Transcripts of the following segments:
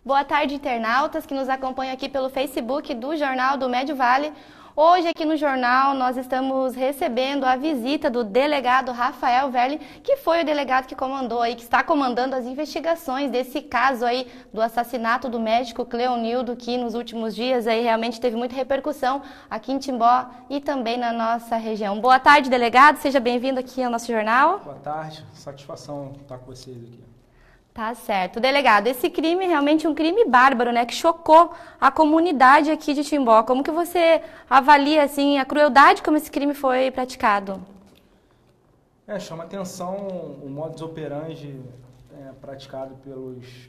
Boa tarde, internautas que nos acompanham aqui pelo Facebook do Jornal do Médio Vale. Hoje aqui no jornal nós estamos recebendo a visita do delegado Rafael Verli, que foi o delegado que comandou aí, que está comandando as investigações desse caso aí do assassinato do médico Cleonildo, que nos últimos dias aí realmente teve muita repercussão aqui em Timbó e também na nossa região. Boa tarde, delegado, seja bem-vindo aqui ao nosso jornal. Boa tarde, satisfação estar com vocês aqui. Tá certo. Delegado, esse crime é realmente um crime bárbaro, né, que chocou a comunidade aqui de Timbó. Como que você avalia, assim, a crueldade como esse crime foi praticado? Chama atenção o modus operandi praticado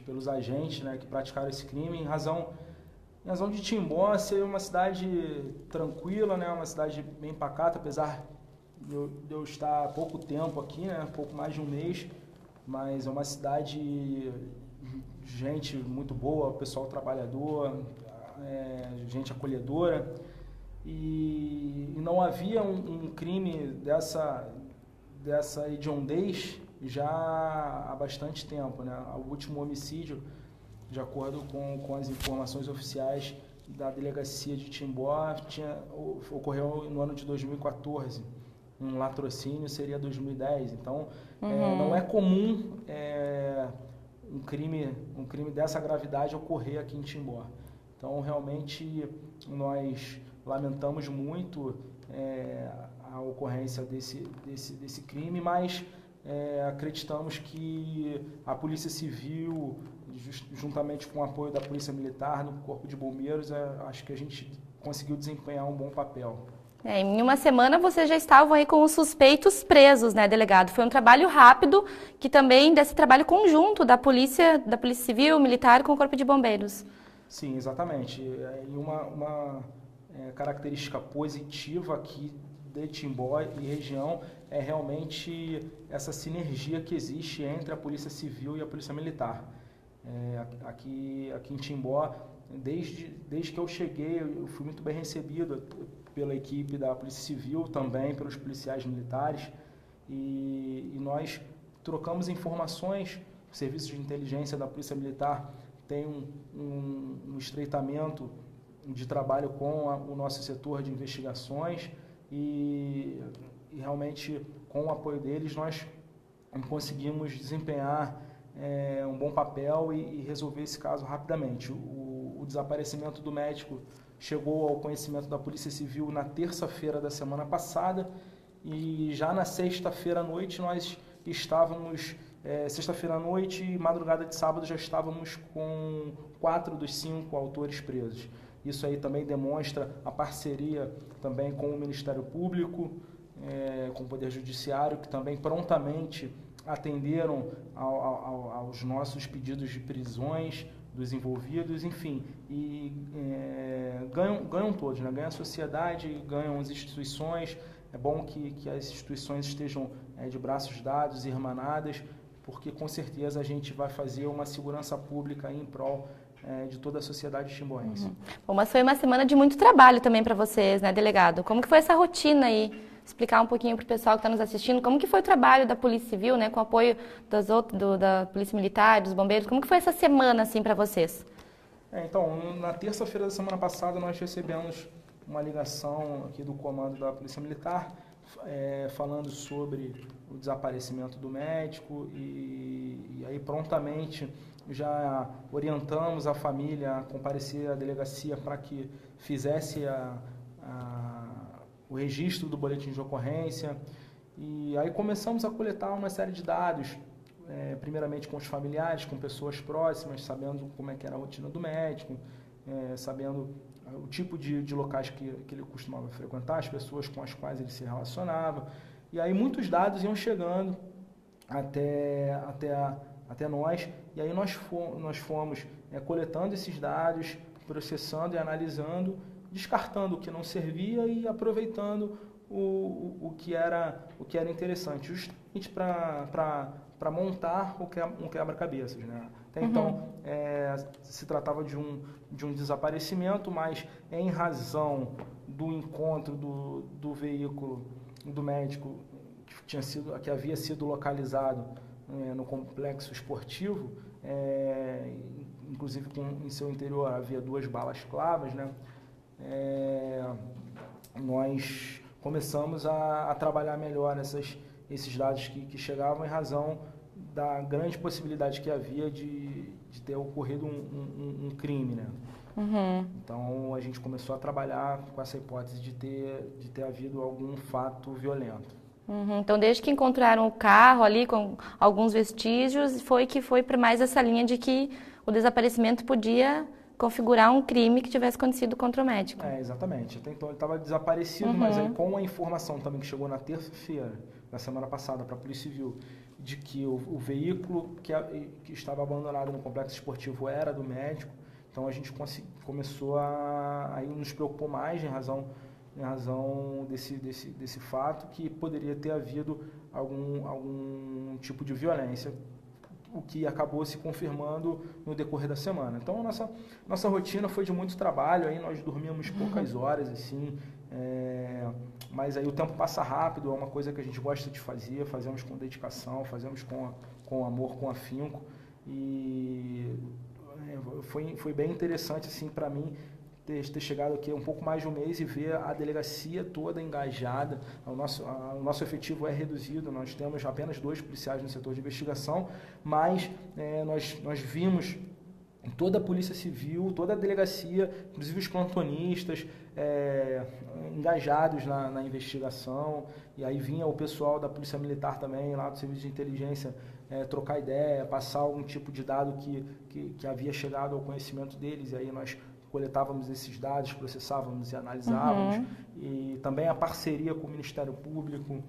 pelos agentes, né, que praticaram esse crime em razão de Timbó ser uma cidade tranquila, né, uma cidade bem pacata, apesar de eu estar há pouco tempo aqui, né, pouco mais de um mês, mas é uma cidade de gente muito boa, pessoal trabalhador, gente acolhedora, e não havia um crime dessa hediondez já há bastante tempo, né? O último homicídio, de acordo com as informações oficiais da delegacia de Timbó, ocorreu no ano de 2014. Um latrocínio seria 2010. Então, não é comum um crime dessa gravidade ocorrer aqui em Timbó. Então, realmente, nós lamentamos muito a ocorrência desse crime, mas acreditamos que a Polícia Civil, juntamente com o apoio da Polícia Militar, no Corpo de Bombeiros, acho que a gente conseguiu desempenhar um bom papel. Em uma semana vocês já estavam aí com os suspeitos presos, né, delegado? Foi um trabalho rápido, que também desse trabalho conjunto da Polícia Civil, Militar com o Corpo de Bombeiros. Sim, exatamente. E uma característica positiva aqui de Timbó e região é realmente essa sinergia que existe entre a Polícia Civil e a Polícia Militar. Aqui em Timbó, desde que eu cheguei, eu fui muito bem recebido pela equipe da Polícia Civil, também pelos policiais militares, e nós trocamos informações. O Serviço de Inteligência da Polícia Militar tem um estreitamento de trabalho com o nosso setor de investigações e realmente, com o apoio deles, nós conseguimos desempenhar um bom papel e resolver esse caso rapidamente. O desaparecimento do médico chegou ao conhecimento da Polícia Civil na terça-feira da semana passada e já na sexta-feira à noite nós estávamos, sexta-feira à noite e madrugada de sábado já estávamos com 4 dos 5 autores presos. Isso aí também demonstra a parceria também com o Ministério Público, com o Poder Judiciário, que também prontamente atenderam aos nossos pedidos de prisões dos envolvidos, enfim, e ganham todos, né? Ganha a sociedade, ganham as instituições. É bom que as instituições estejam de braços dados, irmanadas, porque com certeza a gente vai fazer uma segurança pública em prol de toda a sociedade timboense. Bom, mas foi uma semana de muito trabalho também para vocês, né, delegado? Como que foi essa rotina aí? Explicar um pouquinho para o pessoal que está nos assistindo, como que foi o trabalho da Polícia Civil, né, com o apoio da Polícia Militar, dos bombeiros, como que foi essa semana, assim, para vocês? Então, na terça-feira da semana passada, nós recebemos uma ligação aqui do comando da Polícia Militar, falando sobre o desaparecimento do médico e aí prontamente já orientamos a família a comparecer à delegacia para que fizesse o registro do boletim de ocorrência, e aí começamos a coletar uma série de dados, primeiramente com os familiares, com pessoas próximas, sabendo como é que era a rotina do médico, sabendo o tipo de locais que ele costumava frequentar, as pessoas com as quais ele se relacionava, e aí muitos dados iam chegando até nós, e aí nós fomos coletando esses dados, processando e analisando, descartando o que não servia e aproveitando o que era interessante, justamente para montar um quebra-cabeças, né? Até então, se tratava de um desaparecimento, mas em razão do encontro do veículo do médico que havia sido localizado no complexo esportivo, inclusive em seu interior havia 2 balas clavas, né? Nós começamos a trabalhar melhor esses dados que chegavam em razão da grande possibilidade que havia de ter ocorrido um crime, né? Então a gente começou a trabalhar com essa hipótese de ter havido algum fato violento. Então desde que encontraram o carro ali com alguns vestígios, foi para mais essa linha de que o desaparecimento podia configurar um crime que tivesse acontecido contra o médico. Exatamente. Até então ele estava desaparecido, mas aí com a informação também que chegou na terça-feira, na semana passada, para a Polícia Civil, de que o veículo que estava abandonado no complexo esportivo era do médico, então a gente começou aí nos preocupou mais em razão desse fato que poderia ter havido algum tipo de violência, o que acabou se confirmando no decorrer da semana. Então, nossa rotina foi de muito trabalho, aí nós dormíamos poucas horas, assim, mas aí o tempo passa rápido, é uma coisa que a gente gosta de fazer, fazemos com dedicação, fazemos com amor, com afinco, e foi bem interessante, assim, para mim, ter chegado aqui um pouco mais de um mês e ver a delegacia toda engajada. O nosso efetivo é reduzido, nós temos apenas 2 policiais no setor de investigação, mas nós vimos toda a Polícia Civil, toda a delegacia, inclusive os plantonistas, engajados na investigação, e aí vinha o pessoal da Polícia Militar também, lá do Serviço de Inteligência, trocar ideia, passar algum tipo de dado que havia chegado ao conhecimento deles, e aí nós coletávamos esses dados, processávamos e analisávamos, e também a parceria com o Ministério Público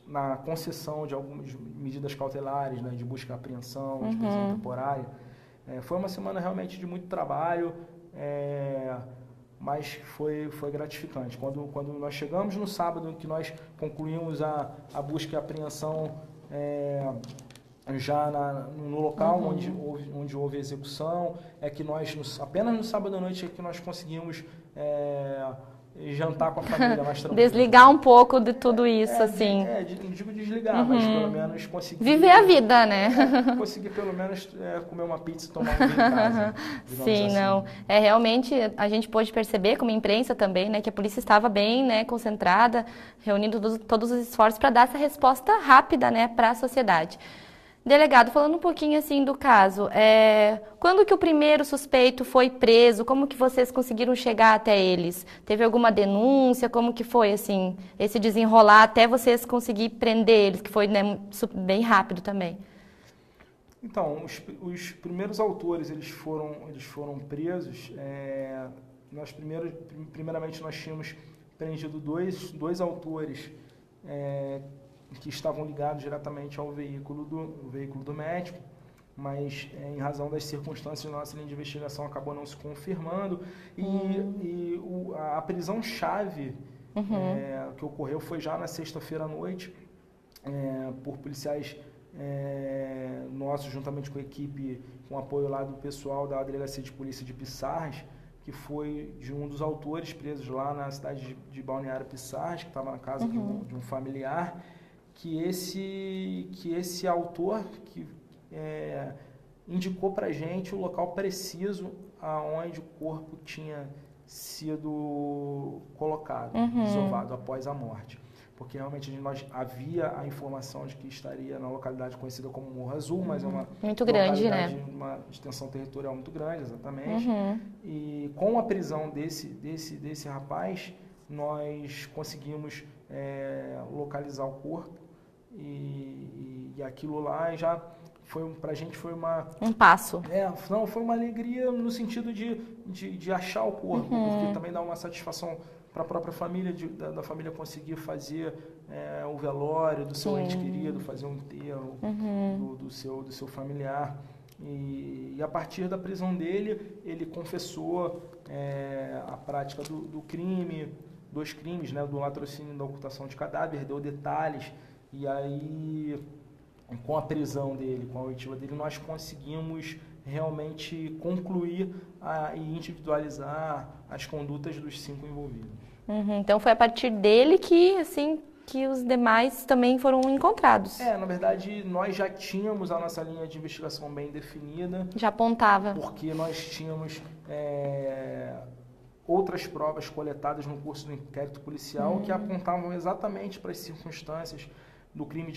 na concessão de algumas medidas cautelares, né, de busca e apreensão, de prisão temporária. Foi uma semana realmente de muito trabalho, mas foi gratificante. Quando nós chegamos no sábado, que nós concluímos a busca e apreensão já no local onde houve execução, que nós, apenas no sábado à noite, que nós conseguimos jantar com a família mais tranquilo. Desligar um pouco de tudo isso, assim. Não digo desligar, mas pelo menos conseguir... Viver a vida, né? Conseguir pelo menos comer uma pizza e tomar um vinho em casa. Sim, assim. não. Realmente, a gente pôde perceber, como imprensa também, né, que a polícia estava bem, né, concentrada, reunindo todos os esforços para dar essa resposta rápida, né, para a sociedade. Delegado, falando um pouquinho assim do caso, quando que o primeiro suspeito foi preso? Como que vocês conseguiram chegar até eles? Teve alguma denúncia? Como que foi assim esse desenrolar até vocês conseguir prender eles, que foi, né, bem rápido também? Então, os primeiros autores eles foram presos. Primeiramente nós tínhamos prendido dois autores que estavam ligados diretamente ao veículo do médico, mas em razão das circunstâncias da nossa linha de investigação acabou não se confirmando, e a prisão-chave que ocorreu foi já na sexta-feira à noite, por policiais nossos, juntamente com a equipe, com apoio lá do pessoal da Delegacia de Polícia de Pissarras, que foi de um dos autores presos lá na cidade de Balneário Pissarras, que estava na casa de um familiar, que esse autor indicou para a gente o local preciso aonde o corpo tinha sido colocado, desovado após a morte. Porque realmente havia a informação de que estaria na localidade conhecida como Morro Azul, mas é uma muito grande, né? Uma extensão territorial muito grande, exatamente. E com a prisão desse rapaz, nós conseguimos localizar o corpo, e aquilo lá já pra gente foi um passo. Não, foi uma alegria no sentido de achar o corpo, porque também dá uma satisfação para a própria família, da família conseguir fazer o velório do seu ente querido, fazer um enterro do seu familiar. E a partir da prisão dele, ele confessou a prática do crime, 2 crimes, né, do latrocínio e da ocultação de cadáver, deu detalhes, e aí, com a prisão dele, com a oitiva dele, nós conseguimos realmente concluir e individualizar as condutas dos 5 envolvidos. Então foi a partir dele que, assim, que os demais também foram encontrados. Na verdade, nós já tínhamos a nossa linha de investigação bem definida. Já apontava. Porque nós tínhamos outras provas coletadas no curso do inquérito policial que apontavam exatamente para as circunstâncias do crime,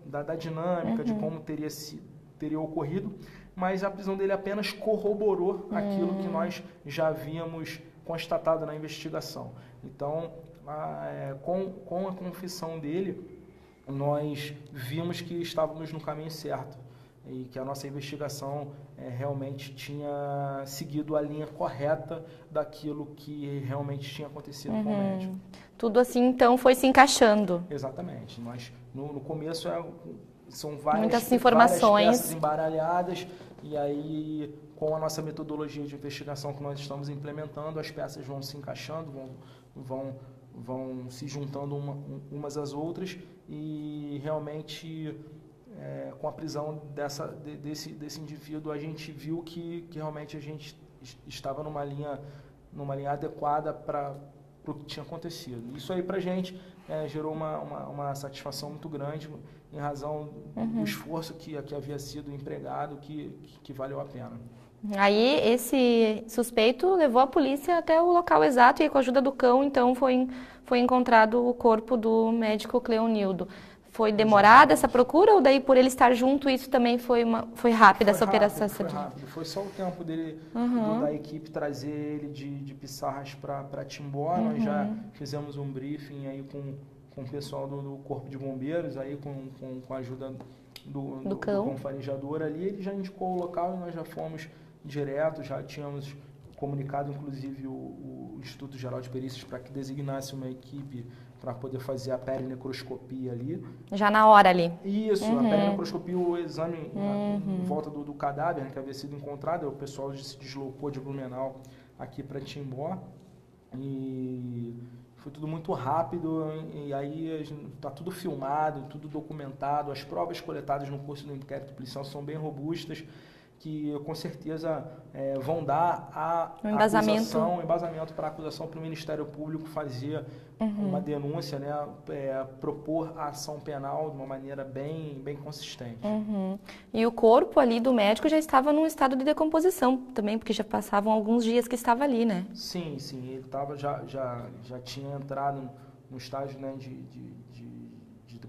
da dinâmica, de como teria ocorrido, mas a prisão dele apenas corroborou aquilo que nós já havíamos constatado na investigação. Então, com a confissão dele, nós vimos que estávamos no caminho certo e que a nossa investigação realmente tinha seguido a linha correta daquilo que realmente tinha acontecido com o médico. Tudo assim, então, foi se encaixando. Exatamente. Nós, no começo, são várias peças embaralhadas e aí, com a nossa metodologia de investigação que nós estamos implementando, as peças vão se encaixando, vão se juntando umas às outras e realmente com a prisão desse indivíduo a gente viu que realmente a gente estava numa linha adequada para o que tinha acontecido. Isso aí para a gente gerou uma satisfação muito grande em razão do esforço que havia sido empregado, que valeu a pena. Aí esse suspeito levou a polícia até o local exato e com a ajuda do cão, então foi encontrado o corpo do médico Cleonildo. Foi demorada essa procura ou daí por ele estar junto isso também foi rápida essa operação? Foi rápido, foi só o tempo dele, da equipe trazer ele de Pissarras para Timbó. Nós já fizemos um briefing aí com o pessoal do Corpo de Bombeiros, aí com a ajuda do cão farejador ali. Ele já indicou o local e nós já fomos direto, já tínhamos comunicado inclusive o Instituto Geral de Perícias para que designasse uma equipe para poder fazer a perinecroscopia ali. Já na hora ali. Isso, a perinecroscopia, o exame em volta do cadáver, que havia sido encontrado, o pessoal se deslocou de Blumenau aqui para Timbó e foi tudo muito rápido e aí está tudo filmado, tudo documentado, as provas coletadas no curso do inquérito policial são bem robustas, que com certeza vão dar um embasamento para a acusação para o Ministério Público fazer uma denúncia, né, propor a ação penal de uma maneira bem consistente. E o corpo ali do médico já estava num estado de decomposição também, porque já passavam alguns dias que estava ali, né? Sim, ele já tinha entrado no estágio, né, de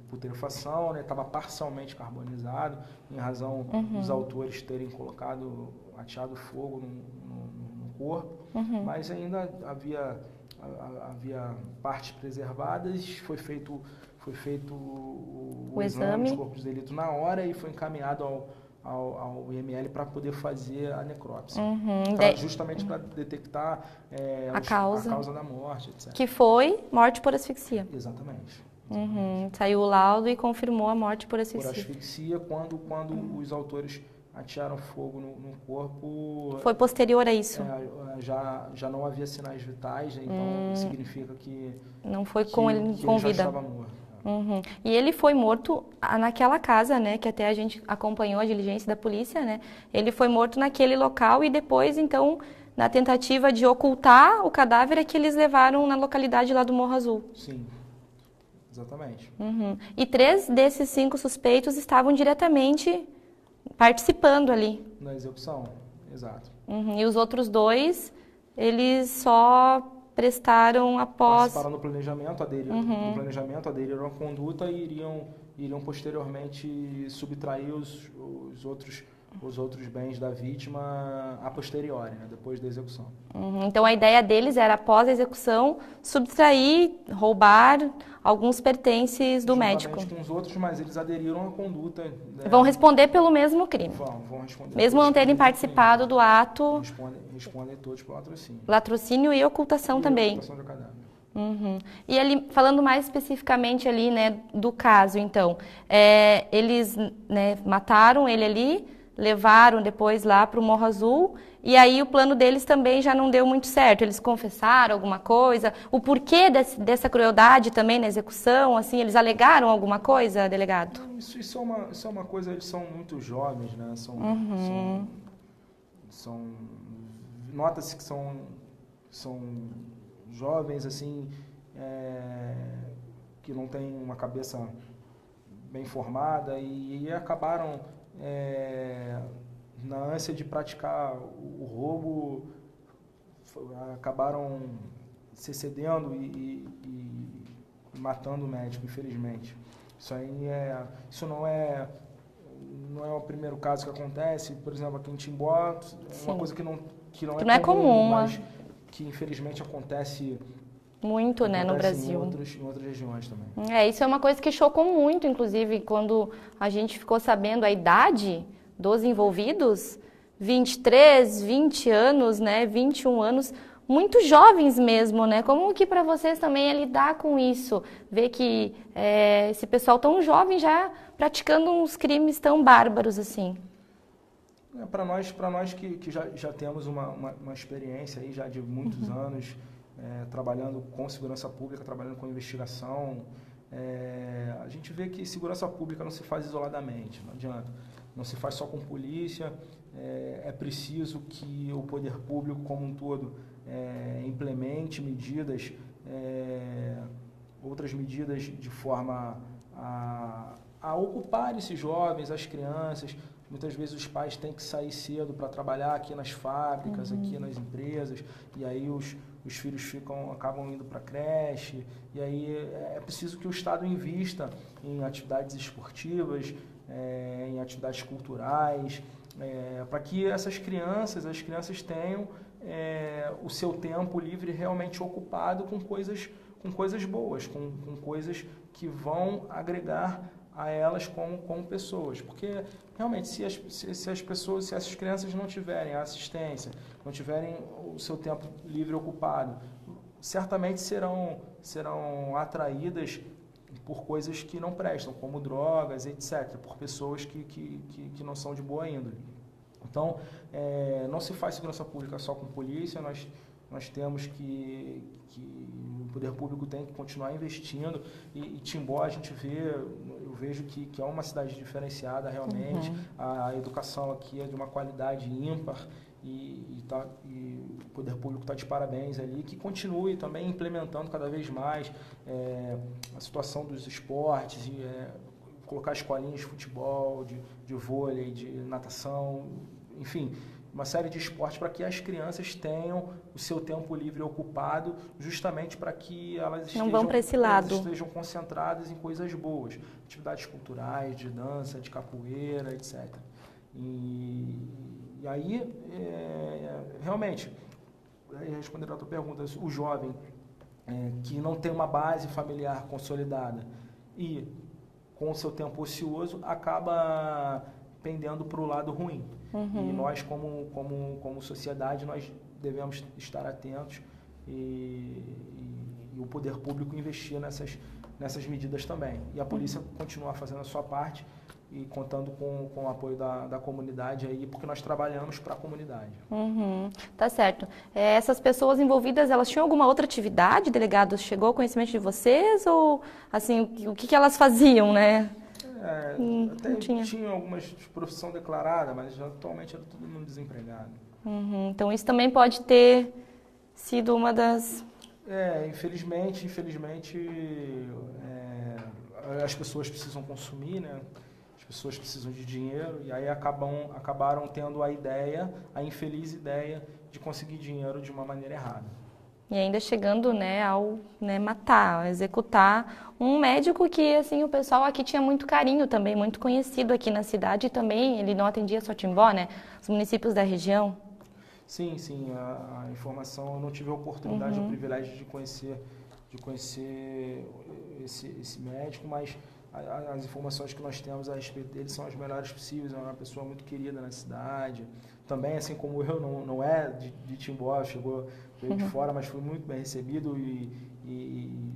putrefação, estava parcialmente carbonizado, em razão dos autores terem ateado fogo no corpo, mas ainda havia partes preservadas. Foi feito o exame dos corpos de delito na hora e foi encaminhado ao IML para poder fazer a necrópsia, justamente para detectar a causa da morte, etc. Que foi morte por asfixia. Exatamente. Saiu o laudo e confirmou a morte por asfixia. Por asfixia, quando os autores atearam fogo no corpo... Foi posterior a isso? Já não havia sinais vitais, então significa que... Não foi com ele com vida. Ele já estava morto. E ele foi morto naquela casa, né, que até a gente acompanhou a diligência da polícia, né? Ele foi morto naquele local e depois, então, na tentativa de ocultar o cadáver, é que eles levaram na localidade lá do Morro Azul. Sim. Exatamente. E 3 desses 5 suspeitos estavam diretamente participando ali. Na execução, exato. E os outros 2, eles só prestaram após... Participaram no planejamento, aderiram à conduta e iriam posteriormente subtrair os outros bens da vítima a posteriori, né, depois da execução. Então a ideia deles era, após a execução, subtrair, roubar alguns pertences do médico. Com os outros, mas eles aderiram à conduta. Né? Vão responder pelo mesmo crime. Vão responder. Mesmo não terem participado do ato. Respondem todos pelo latrocínio. Latrocínio e ocultação também. Ocultação do cadáver. E ali, falando mais especificamente ali, né, do caso, então, eles, né, mataram ele ali, levaram depois lá para o Morro Azul, e aí o plano deles também já não deu muito certo. Eles confessaram alguma coisa? O porquê dessa crueldade também na execução? Assim, eles alegaram alguma coisa, delegado? Isso é uma coisa, eles são muito jovens, né? Nota-se que são jovens, assim, que não têm uma cabeça bem formada e acabaram, na ânsia de praticar o roubo, acabaram se excedendo e matando o médico, infelizmente. Isso não é o primeiro caso que acontece. Por exemplo, aqui em Timbó, é uma coisa que não é comum, mas que infelizmente acontece muito, né, no Brasil. Em outras regiões também. Isso é uma coisa que chocou muito, inclusive, quando a gente ficou sabendo a idade dos envolvidos, 23, 20 anos, né, 21 anos, muito jovens mesmo, né? Como que para vocês também é lidar com isso? Ver que esse pessoal tão jovem já praticando uns crimes tão bárbaros assim. Para nós que já temos uma experiência aí já de muitos anos, trabalhando com segurança pública, trabalhando com investigação, a gente vê que segurança pública não se faz isoladamente, não adianta. Não se faz só com polícia, é preciso que o poder público como um todo implemente medidas, outras medidas de forma a ocupar esses jovens, as crianças. Muitas vezes os pais têm que sair cedo para trabalhar aqui nas fábricas, aqui nas empresas, e aí os filhos acabam indo para a creche, e aí é preciso que o Estado invista em atividades esportivas, em atividades culturais, para que as crianças tenham o seu tempo livre realmente ocupado com coisas boas, com coisas que vão agregar a elas como pessoas, porque realmente se essas crianças não tiverem a assistência, não tiverem o seu tempo livre ocupado, certamente serão atraídas por coisas que não prestam, como drogas, etc., por pessoas que não são de boa índole. Então, não se faz segurança pública só com polícia, nós temos que o poder público tem que continuar investindo, e Timbó eu vejo que é uma cidade diferenciada realmente, a educação aqui é de uma qualidade ímpar, e o poder público está de parabéns ali, que continue também implementando cada vez mais a situação dos esportes, colocar escolinhas de futebol, de vôlei, de natação, enfim, uma série de esportes para que as crianças tenham o seu tempo livre ocupado, justamente para que elas estejam concentradas em coisas boas, atividades culturais, de dança, de capoeira, etc. E aí, realmente, respondendo a tua pergunta, o jovem que não tem uma base familiar consolidada e com o seu tempo ocioso acaba pendendo para o lado ruim. E nós, como sociedade, nós devemos estar atentos e o poder público investir nessas medidas também. E a polícia continuar fazendo a sua parte e contando com o apoio da comunidade aí, porque nós trabalhamos para a comunidade. Tá certo. Essas pessoas envolvidas, elas tinham alguma outra atividade, delegado? Chegou ao conhecimento de vocês ou, assim, o que elas faziam, né? Até tinha algumas de profissão declarada, mas atualmente era todo mundo desempregado. Então isso também pode ter sido uma das... Infelizmente, as pessoas precisam consumir, né? As pessoas precisam de dinheiro e aí acabaram tendo a infeliz ideia de conseguir dinheiro de uma maneira errada. E ainda chegando, né, ao matar, executar um médico que, assim, o pessoal aqui tinha muito carinho também, muito conhecido aqui na cidade, e também ele não atendia só Timbó, né, os municípios da região. Sim, a informação, eu não tive a oportunidade, o privilégio de conhecer esse médico, mas as informações que nós temos a respeito dele são as melhores possíveis. É uma pessoa muito querida na cidade, também, assim como eu, não é de Timbó, veio de fora, mas foi muito bem recebido e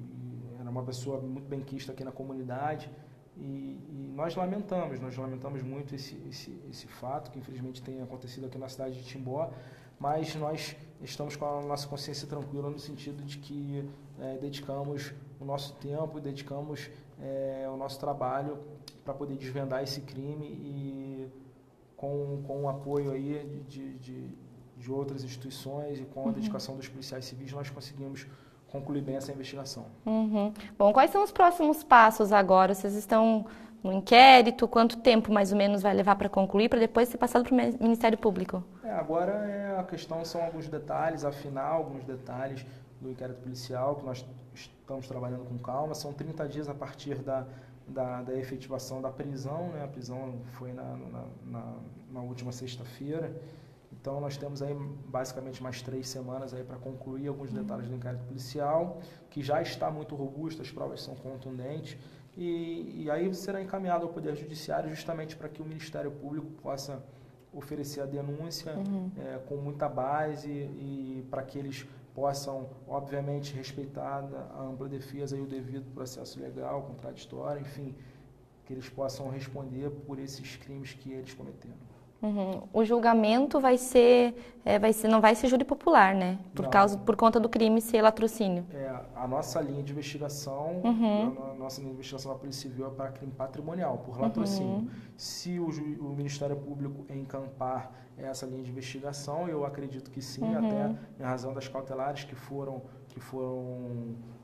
era uma pessoa muito bem quista aqui na comunidade. E nós lamentamos muito esse fato que infelizmente tem acontecido aqui na cidade de Timbó, mas nós estamos com a nossa consciência tranquila no sentido de que dedicamos o nosso tempo, dedicamos o nosso trabalho para poder desvendar esse crime, e com o apoio aí de outras instituições e com a dedicação dos policiais civis nós conseguimos concluir bem essa investigação. Uhum. Bom, quais são os próximos passos agora? Vocês estão no inquérito? Quanto tempo mais ou menos vai levar para concluir, para depois ser passado para o Ministério Público? Agora a questão são alguns detalhes, afinar alguns detalhes do inquérito policial, que nós estamos trabalhando com calma. São 30 dias a partir da efetivação da prisão, né? A prisão foi na última sexta-feira. Então, nós temos aí basicamente mais 3 semanas aí para concluir alguns detalhes do inquérito policial, que já está muito robusto, as provas são contundentes, e aí será encaminhado ao Poder Judiciário justamente para que o Ministério Público possa oferecer a denúncia com muita base e para que eles possam, obviamente, respeitar a ampla defesa e o devido processo legal, contraditório, enfim, que eles possam responder por esses crimes que eles cometeram. Uhum. O julgamento não vai ser júri popular, né? Por conta do crime ser latrocínio. A nossa linha de investigação, a nossa linha de investigação da Polícia Civil é para crime patrimonial, por latrocínio. Se o Ministério Público encampar essa linha de investigação, eu acredito que sim, até em razão das cautelares que foram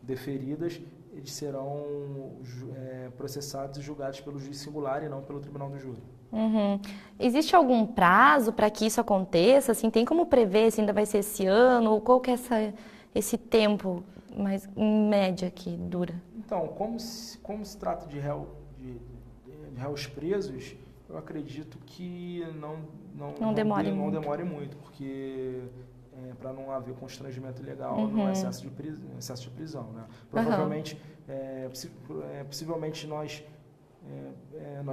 deferidas, eles serão processados e julgados pelo juiz singular e não pelo tribunal do júri. Existe algum prazo para que isso aconteça? Assim, tem como prever se ainda vai ser esse ano? Ou qual que é esse tempo, mais, em média, que dura? Então, como se trata de réus presos, eu acredito que não demore muito, porque para não haver constrangimento legal no excesso de prisão. Né? Provavelmente, possivelmente nós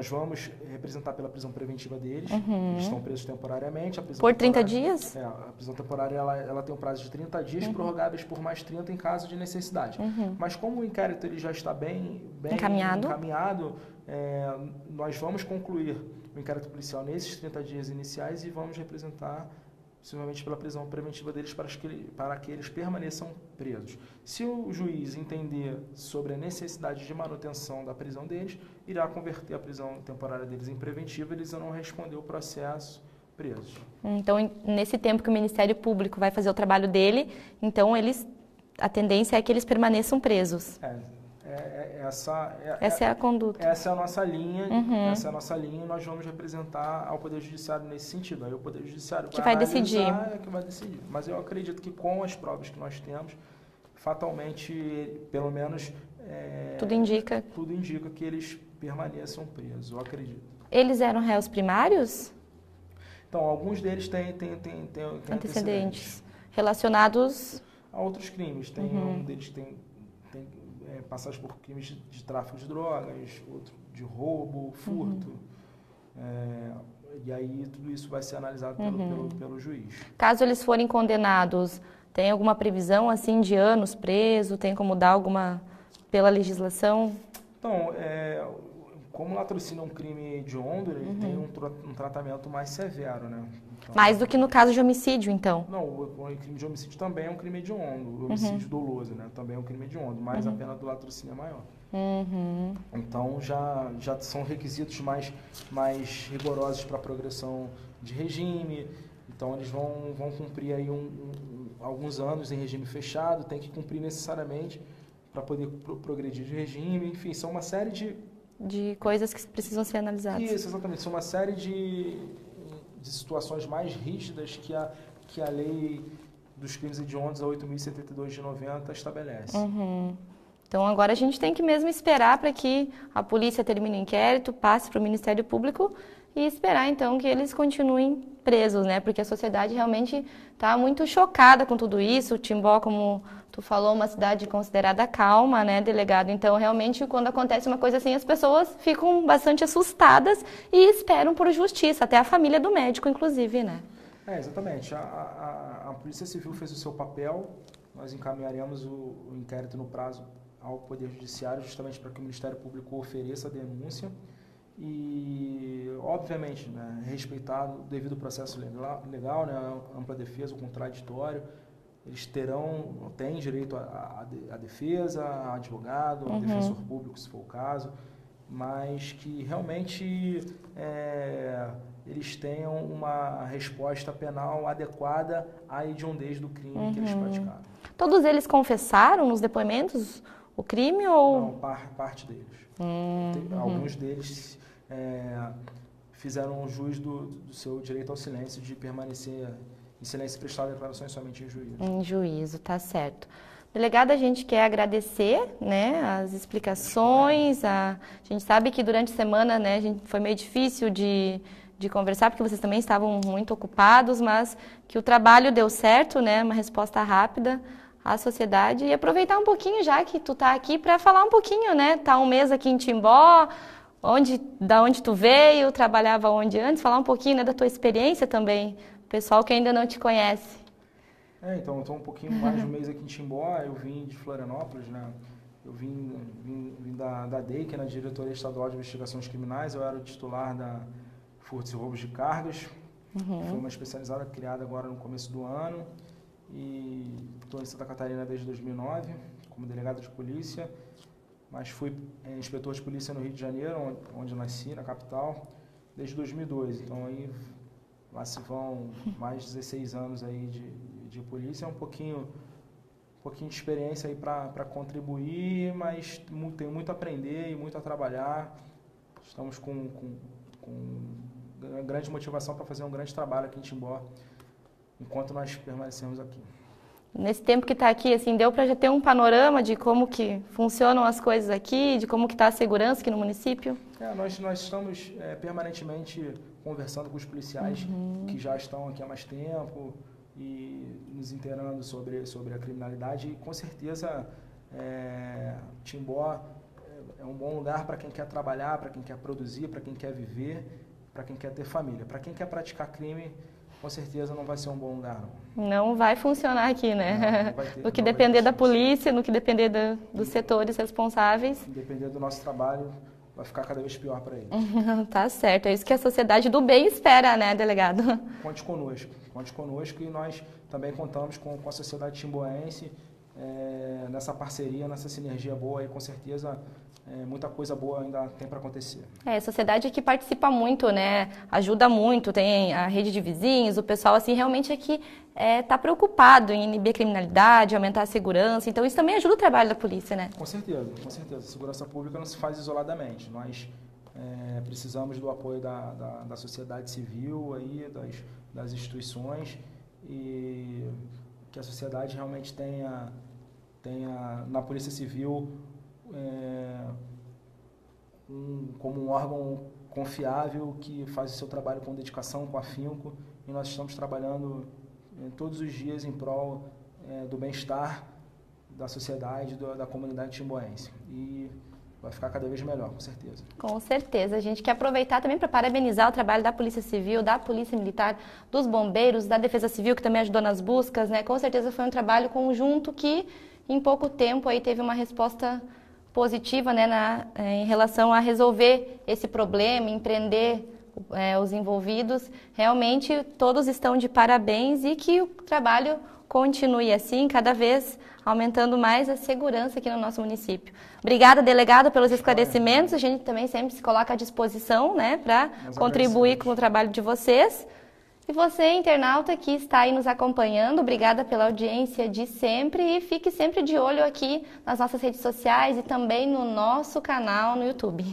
vamos representar pela prisão preventiva deles. Eles estão presos temporariamente. Por 30 dias? A prisão temporária ela tem um prazo de 30 dias, prorrogáveis por mais 30 em caso de necessidade. Mas como o inquérito ele já está bem encaminhado, nós vamos concluir o inquérito policial nesses 30 dias iniciais e vamos representar possivelmente pela prisão preventiva deles para que eles permaneçam presos. Se o juiz entender sobre a necessidade de manutenção da prisão deles, irá converter a prisão temporária deles em preventiva, eles não responder o processo presos. Então, nesse tempo que o Ministério Público vai fazer o trabalho dele, então a tendência é que eles permaneçam presos. Essa é a conduta. Essa é a nossa linha, essa é a nossa linha e nós vamos representar ao Poder Judiciário nesse sentido. Aí o Poder Judiciário vai decidir. Que vai decidir. Mas eu acredito que com as provas que nós temos, fatalmente, pelo menos... Tudo indica que eles permaneçam presos, eu acredito. Eles eram réus primários? Então, alguns deles têm antecedentes relacionados a outros crimes. Tem um deles que tem passagem por crimes de tráfico de drogas, outro de roubo, furto. E aí tudo isso vai ser analisado pelo juiz. Caso eles forem condenados, tem alguma previsão assim de anos preso? Tem como dar alguma pela legislação? Então, como o latrocínio é um crime hediondo, ele tem um tratamento mais severo, né? Então, mais do que no caso de homicídio, então? Não, o crime de homicídio também é um crime hediondo. O homicídio doloso, né? Também é um crime hediondo, mas a pena do latrocínio é maior. Então, já são requisitos mais rigorosos para a progressão de regime. Então, eles vão cumprir aí alguns anos em regime fechado, tem que cumprir necessariamente para poder progredir de regime. Enfim, são uma série de coisas que precisam ser analisadas. Isso, exatamente. São uma série de situações mais rígidas que a lei dos crimes hediondos, a 8.072 de 90, estabelece. Então, agora a gente tem que mesmo esperar para que a polícia termine o inquérito, passe para o Ministério Público e esperar, então, que eles continuem presos, né? Porque a sociedade realmente está muito chocada com tudo isso. Timbó, como tu falou, uma cidade considerada calma, né, delegado? Então, realmente, quando acontece uma coisa assim, as pessoas ficam bastante assustadas e esperam por justiça, até a família do médico, inclusive, né? Exatamente. A Polícia Civil fez o seu papel, nós encaminharemos o inquérito no prazo ao Poder Judiciário, justamente para que o Ministério Público ofereça a denúncia e, obviamente, né, respeitar o devido processo legal, né, a ampla defesa, o contraditório. Eles têm direito à defesa, a advogado, a defensor público, se for o caso, mas que realmente eles tenham uma resposta penal adequada à hediondez do crime que eles praticaram. Todos eles confessaram nos depoimentos o crime ou... Não, parte deles. Alguns deles fizeram jus do seu direito ao silêncio, de permanecer em silêncio e prestar declarações somente em juízo. Em juízo, tá certo. Delegado, a gente quer agradecer, né, as explicações. A gente sabe que durante a semana, né, foi meio difícil de conversar, porque vocês também estavam muito ocupados, mas que o trabalho deu certo, né, uma resposta rápida à sociedade. E aproveitar um pouquinho, já que tu tá aqui, para falar um pouquinho, né, tá um mês aqui em Timbó, da onde tu veio, trabalhava onde antes, falar um pouquinho, né, da tua experiência também, pessoal que ainda não te conhece. Então, eu estou um pouquinho mais de um mês aqui em Timbó, eu vim de Florianópolis, né? Eu vim da DEI, que é na Diretoria Estadual de Investigações Criminais, eu era o titular da Furtos e Roubos de Cargas, foi uma especializada criada agora no começo do ano, e estou em Santa Catarina desde 2009, como delegado de polícia, mas fui inspetor de polícia no Rio de Janeiro, onde nasci, na capital, desde 2002, então aí lá se vão mais de 16 anos aí de polícia, é um pouquinho de experiência aí para contribuir, mas tenho muito a aprender e muito a trabalhar. Estamos com grande motivação para fazer um grande trabalho aqui em Timbó, enquanto nós permanecemos aqui. Nesse tempo que está aqui, assim, deu para já ter um panorama de como que funcionam as coisas aqui, de como que está a segurança aqui no município? Nós estamos permanentemente conversando com os policiais que já estão aqui há mais tempo e nos inteirando sobre a criminalidade. E com certeza Timbó é um bom lugar para quem quer trabalhar, para quem quer produzir, para quem quer viver, para quem quer ter família. Para quem quer praticar crime, com certeza não vai ser um bom lugar, não. Não vai funcionar aqui, né? Não vai ter, no que depender da polícia, no que depender dos setores responsáveis. Depender do nosso trabalho, vai ficar cada vez pior para eles. Tá certo, é isso que a sociedade do bem espera, né, delegado? Conte conosco e nós também contamos com a sociedade timboense nessa parceria, nessa sinergia boa, e com certeza muita coisa boa ainda tem para acontecer. A sociedade que participa muito, né? Ajuda muito, tem a rede de vizinhos, o pessoal assim realmente aqui está preocupado em inibir a criminalidade, aumentar a segurança, então isso também ajuda o trabalho da polícia, né? Com certeza. A segurança pública não se faz isoladamente, nós precisamos do apoio da sociedade civil, aí, das instituições, e que a sociedade realmente tenha na Polícia Civil como um órgão confiável que faz o seu trabalho com dedicação, com afinco, e nós estamos trabalhando todos os dias em prol do bem-estar da sociedade, da comunidade timboense. E vai ficar cada vez melhor, com certeza. Com certeza. A gente quer aproveitar também para parabenizar o trabalho da Polícia Civil, da Polícia Militar, dos bombeiros, da Defesa Civil, que também ajudou nas buscas, né? Com certeza foi um trabalho conjunto que, em pouco tempo, aí teve uma resposta positiva, né, em relação a resolver esse problema, empreender os envolvidos. Realmente, todos estão de parabéns e que o trabalho continue assim, cada vez aumentando mais a segurança aqui no nosso município. Obrigada, delegado, pelos esclarecimentos. A gente também sempre se coloca à disposição, né, para contribuir com o trabalho de vocês. E você, internauta, que está aí nos acompanhando, obrigada pela audiência de sempre e fique sempre de olho aqui nas nossas redes sociais e também no nosso canal no YouTube.